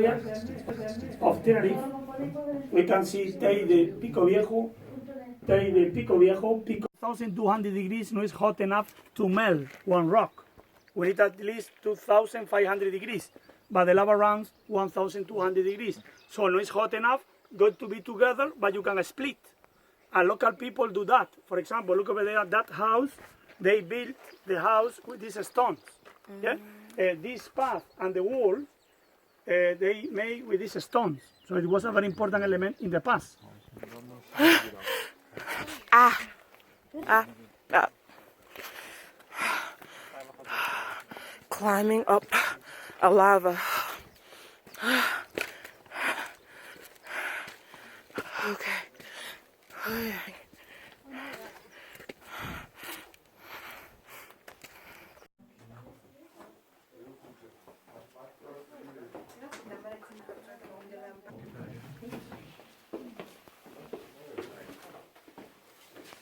area of Tenerife. We can see the Pico Viejo, 1,200 degrees no is hot enough to melt one rock. We need at least 2,500 degrees, but the lava runs 1,200 degrees. So no is hot enough, got to be together, but you can split. And local people do that. For example, look over there at that house. They built the house with these stones. Yeah? This path and the wall, they made with these stones. So it was a very important element in the past. Climbing up a lava. Okay.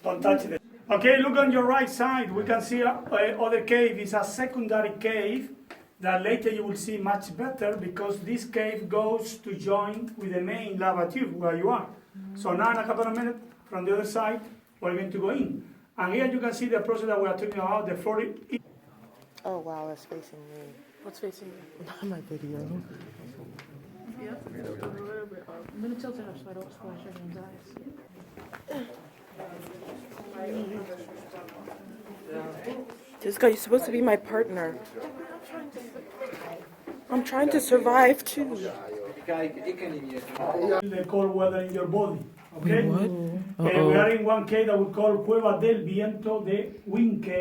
Don't touch it. Okay, look on your right side. We can see other cave. It's a secondary cave that later you will see much better because this cave goes to join with the main lava tube where you are. So now in a couple of minutes from the other side, we're going to go in. And here you can see the process that we are talking about, the floor. Oh wow, that's facing me. What's facing you? My video. Yeah, tilt it a little bit up. I'm gonna tilt it up so I don't splash everyone's eyes. This guy, you're supposed to be my partner. I'm trying to survive too. The cold weather in your body. Okay? What? We are in one cave that we call Cueva del Viento, the wind cave.